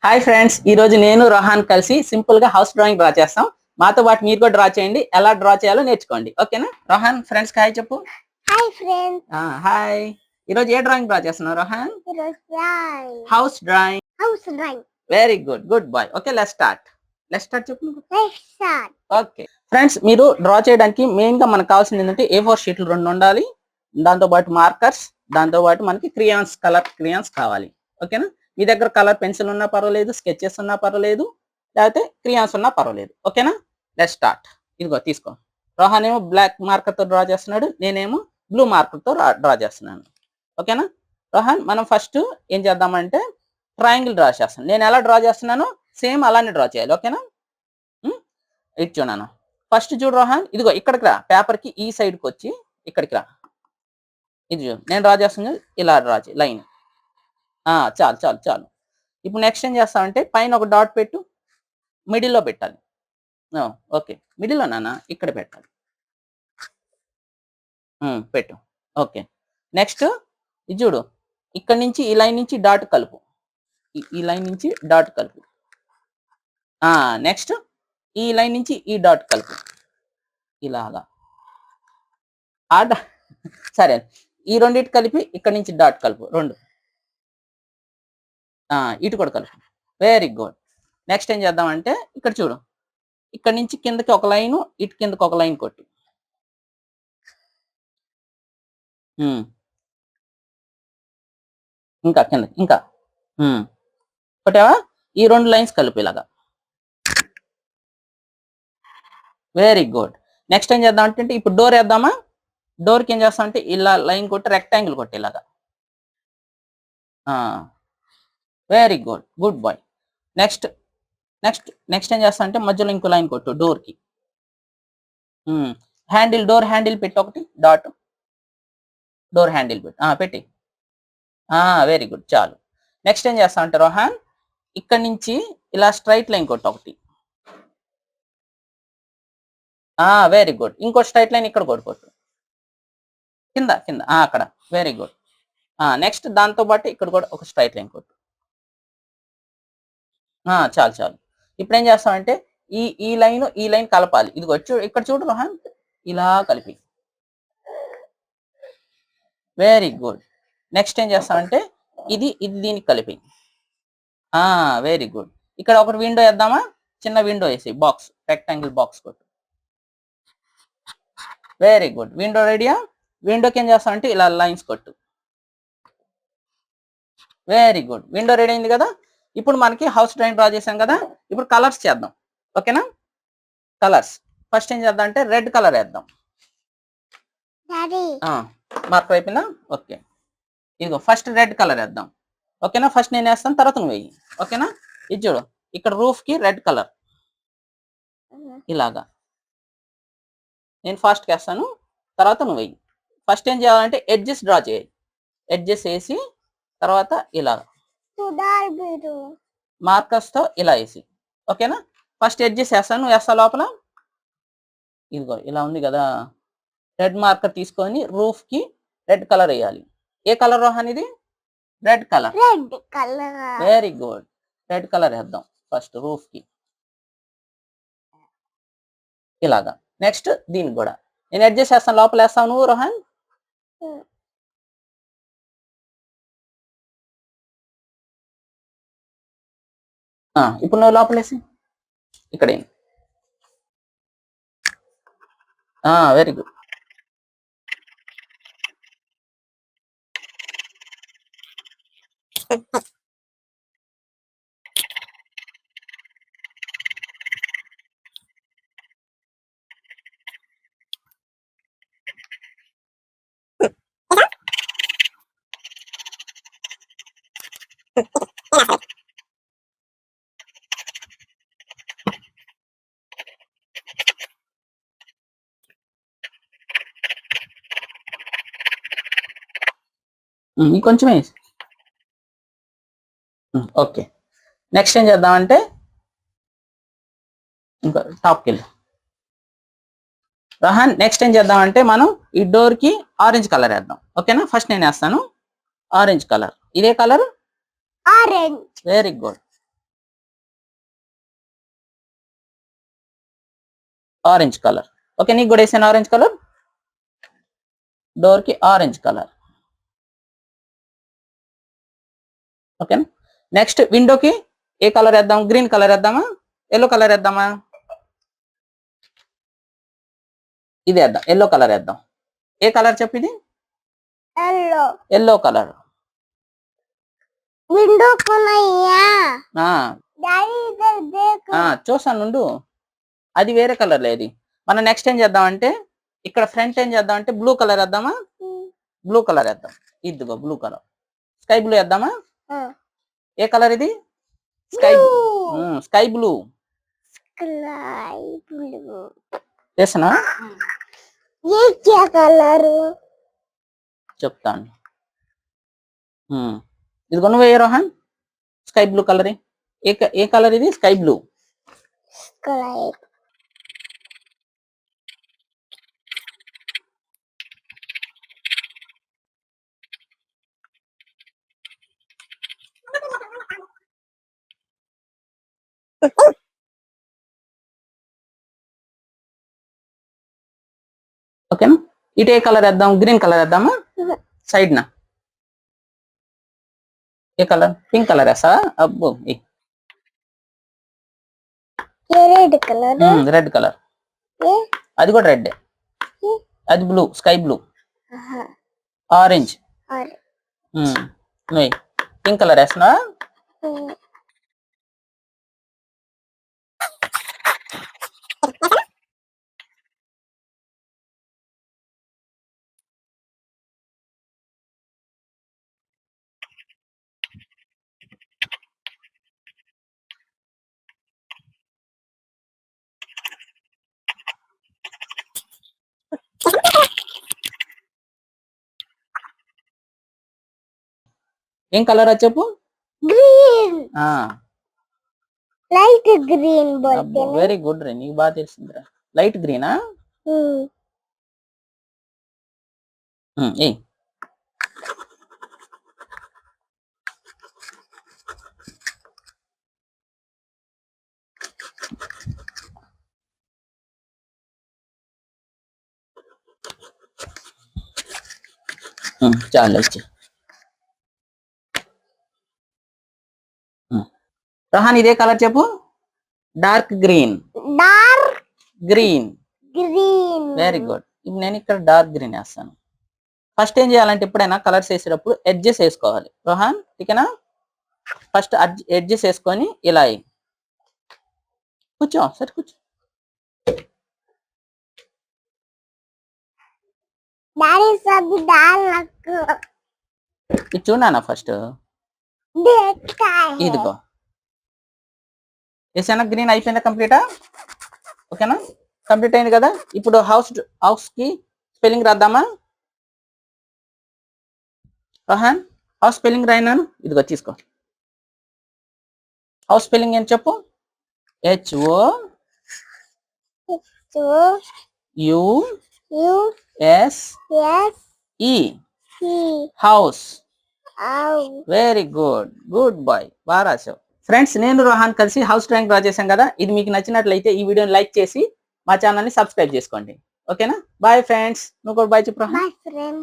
Hi friends, ఈ రోజు నేను రోహాన్ కలిసి సింపుల్ గా హౌస్ డ్రాయింగ్ డ్రా చేస్తాం. మాతో పాటు మీరు కూడా డ్రా చేయండి. ఎలా డ్రా చేయాలో నేర్చుకోండి. ఓకేనా? రోహాన్ ఫ్రెండ్స్ కి హాయ్ చెప్పు. Hi friends. హాయ్. ఈ రోజు ఏ డ్రాయింగ్ డ్రా చేస్తున్నావు Rohan? House drawing. Very good, good boy. Okay, let's start చెప్పు. ఓకే ఫ్రెండ్స్, మీరు డ్రా చేయడానికి మెయిన్ గా మనకు కావాల్సింది ఏంటంటే A4 షీట్లు 2 ఉండాలి. దాంతో పాటు మార్కర్స్, దాంతో పాటు మనకి క్రియాన్స్, కలర్ క్రియాన్స్ కావాలి. ఓకేనా? మీ దగ్గర కలర్ పెన్సిల్ ఉన్నా పర్వాలేదు, స్కెచెస్ ఉన్నా పర్వాలేదు, లేకపోతే క్రియాన్స్ ఉన్నా పర్వాలేదు. ఓకేనా? Let's start. ఇదిగో తీసుకో. రోహన్ ఏమో బ్లాక్ మార్కర్ తో డ్రా చేస్తున్నాడు, నేనేమో బ్లూ మార్కర్ తో డ్రా చేస్తున్నాను. ఓకేనా? రోహన్, మనం ఫస్ట్ ఏం చేద్దామంటే ట్రయాంగిల్ డ్రా చేస్తాను. నేను ఎలా డ్రా చేస్తున్నానో సేమ్ అలానే డ్రా చేయాలి. ఓకేనా? ఇటు చూడను. ఫస్ట్ చూడు రోహన్, ఇదిగో ఇక్కడికి రా. పేపర్ కి ఈ సైడ్కి వచ్చి ఇక్కడికి రా. ఇది చూడు, నేను డ్రా చేస్తున్నా, ఇలా డ్రా చేయి లైన్. చాలు చాలు చాలు. ఇప్పుడు నెక్స్ట్ ఏం చేస్తామంటే పైన ఒక డాట్ పెట్టు, మిడిల్లో పెట్టాలి. ఓకే, మిడిల్లో నాన్న ఇక్కడ పెట్టాలి. పెట్టు. ఓకే, నెక్స్ట్ ఇది చూడు, ఇక్కడ నుంచి ఈ లైన్ నుంచి డాట్ కలుపు. ఈ లైన్ నుంచి డాట్ కలుపు. నెక్స్ట్ ఈ లైన్ నుంచి ఈ డాట్ కలుపు. ఇలాగా సరే, ఈ రెండింటి కలిపి ఇక్కడ నుంచి డాట్ కలుపు. 2 ఇటు కూడా కలుపు. Very good. నెక్స్ట్ ఏం చేద్దామంటే ఇక్కడ చూడు, ఇక్కడ నుంచి కిందకి ఒక లైను, ఇటు కిందకి ఒక లైన్ కొట్టు. ఇంకా కిందకి ఇంకా కొట్టావా? ఈ 2 లైన్స్ కలిపి ఇలాగా. Very good. నెక్స్ట్ ఏం చేద్దాం అంటే ఇప్పుడు డోర్ వేద్దామా? డోర్కి ఏం చేస్తాం అంటే ఇలా లైన్ కొట్టి రెక్టాంగిల్ కొట్టి ఇలాగా. Very good, good boy. Next next next ఏం చేస్తా అంటే మధ్యలో ఇంకో లైన్ కొట్టు డోర్కి. హ్యాండిల్, డోర్ హ్యాండిల్ పెట్టి ఒకటి డాట్. డోర్ హ్యాండిల్ పెట్టి. వెరీ గుడ్, చాలు. నెక్స్ట్ ఏం చేస్తా అంటే రోహన్, ఇక్కడ నుంచి ఇలా స్ట్రైట్ లైన్ కొట్టు ఒకటి. Very good. ఇంకో స్ట్రైట్ లైన్ ఇక్కడ కొట్టు కింద కింద అక్కడ. Very good. నెక్స్ట్ దాంతో పాటు ఇక్కడ కూడా ఒక స్ట్రైట్ లైన్ కొట్టు. చాలు చాలు. ఇప్పుడు ఏం చేస్తామంటే ఈ లైన్ కలపాలి. ఇది ఇక్కడ చూడు రోహన్, ఇలా కలిపి. Very good. నెక్స్ట్ ఏం చేస్తామంటే ఇది దీనికి కలిపి. Very good. ఇక్కడ ఒకటి విండో వేద్దామా? చిన్న విండో వేసి బాక్స్, రెక్టాంగిల్ బాక్స్ కొట్టు. Very good. విండో రెడీయా? విండోకి ఏం చేస్తామంటే ఇలా లైన్స్ కొట్టు. Very good. విండో రెడీ అయింది కదా. ఇప్పుడు మనకి హౌస్ డ్రాయింగ్ డ్రా చేసాం కదా. ఇప్పుడు కలర్స్ చేద్దాం. ఓకేనా? కలర్స్ ఫస్ట్ ఏం చేద్దాం అంటే రెడ్ కలర్ వేద్దాం. మార్క్ అయిపోయిందా? ఓకే, ఇదిగో ఫస్ట్ రెడ్ కలర్ వేద్దాం. ఓకేనా? ఫస్ట్ నేను వేస్తాను, తర్వాత నువ్వు వేయి. ఓకేనా? ఇది చూడు, ఇక్కడ రూఫ్ కి రెడ్ కలర్ ఇలాగా. నేను ఫాస్ట్గా వేస్తాను, తర్వాత నువ్వు వేయి. ఫస్ట్ ఏం చేయాలంటే ఎడ్జెస్ డ్రా చేయాలి. ఎడ్జెస్ వేసి తర్వాత ఇలా మార్కర్స్ తో ఇలా వేసి. ఓకేనా? ఫస్ట్ ఎడ్జెస్ వేస్తాను, నువ్వు వేస్తా లోపల. ఇదిగో ఇలా ఉంది కదా. రెడ్ మార్కర్ తీసుకొని రూఫ్ కి రెడ్ కలర్ వేయాలి. ఏ కలర్ రోహన్ ఇది? Red colour. Very good. Red colour వేద్దాం ఫస్ట్ రూఫ్ కి ఇలాగా. నెక్స్ట్ దీనికి కూడా నేను అడ్జస్ట్ చేస్తాను, లోపల వేస్తాను నువ్వు రోహన్. ఇప్పుడు నువ్వు లోపల వేసి ఇక్కడ. Very good. ఇంకొంచెం వేసి. ఓకే, నెక్స్ట్ ఏం చేద్దామంటే ఇంకా టాప్కి వెళ్ళి రహాన్. నెక్స్ట్ ఏం చేద్దామంటే మనం ఈ డోర్ కి ఆరెంజ్ కలర్ వేద్దాం. ఓకేనా? ఫస్ట్ నేను వేస్తాను ఆరెంజ్ కలర్. ఇదే colour? Orange. Very good. Orange colour. Okay, నీకు కూడా వేసాను ఆరెంజ్ కలర్. డోర్ కి ఆరెంజ్ కలర్. ఓకేనా. నెక్స్ట్ విండోకి ఏ కలర్ వేద్దాం? గ్రీన్ కలర్ వేద్దామా, ఎల్లో కలర్ వేద్దామా? ఇది వేద్దాం, ఎల్లో కలర్ వేద్దాం. ఏ కలర్ చెప్పు? ఇది ఎల్లో కలర్. విండో చూసాను, అది వేరే కలర్ లేదు. మనం నెక్స్ట్ ఏం చేద్దాం అంటే ఇక్కడ ఫ్రంట్ ఏం చేద్దాం అంటే బ్లూ కలర్ వేద్దామా? బ్లూ కలర్ వేద్దాం. ఇదిగో బ్లూ కలర్, స్కై బ్లూ వేద్దామా? ఏ కలర్ ఇది? Sky sky blue. చేస్తున్నా చెప్తాను. ఇదిగో నువ్వు ఏ రోహన్? Sky blue colour. ఏ కలర్ ఇది? Sky blue. ఓకేనా. ఇటు ఏ కలర్ వేద్దాం? గ్రీన్ కలర్ వేద్దామా? సైడ్ నా ఏ కలర్? పింక్ కలర్ వేస్తా. అబ్బో, రెడ్ కలర్. అది కూడా రెడ్. అది blue, sky blue. Orange. Pink colour వేస్తున్నా. ఏం కలర్ చెప్పు? Green. Light green. Very good రే, నీకు బాగా తెలిసిందిరా. లైట్ గ్రీనా? చాలా ఇచ్చే. రహాన్ ఇదే కలర్ చెప్పు. Dark green. Dark green. Green. Very good. ఇప్పుడు నేను ఇక్కడ డార్క్ గ్రీన్ వేస్తాను. ఫస్ట్ ఏం చేయాలంటే ఎప్పుడైనా కలర్స్ వేసేటప్పుడు ఎడ్జెస్ వేసుకోవాలి రోహన్, ఓకేనా? ఫస్ట్ ఎడ్జెస్ వేసుకొని ఇలా కూర్చో, సరే కూర్చో. ఇది చూడనా ఫస్ట్. ఇదిగో వేసానా? గ్రీన్ అయిపోయిందా? కంప్లీటా? ఓకేనా, కంప్లీట్ అయింది కదా. ఇప్పుడు హౌస్ కి స్పెల్లింగ్ రాద్దామా? రోహన్, హౌస్ స్పెల్లింగ్ రాయినాను. ఇదిగో తీసుకో. హౌస్ స్పెల్లింగ్ ఏం చెప్పు? HOUSE. House. Very good, good boy, బాగా రాసావు. ఫ్రెండ్స్, నేను రోహన్ కలిసి హౌస్ డ్రాయింగ్ డ్రా చేశాం కదా. ఇది మీకు నచ్చినట్లయితే ఈ వీడియోని లైక్ చేసి మా ఛానల్ని సబ్స్క్రైబ్ చేసుకోండి. ఓకేనా? Bye friends. నువ్వు కూడా బాయ్ చెప్పు రోహన్.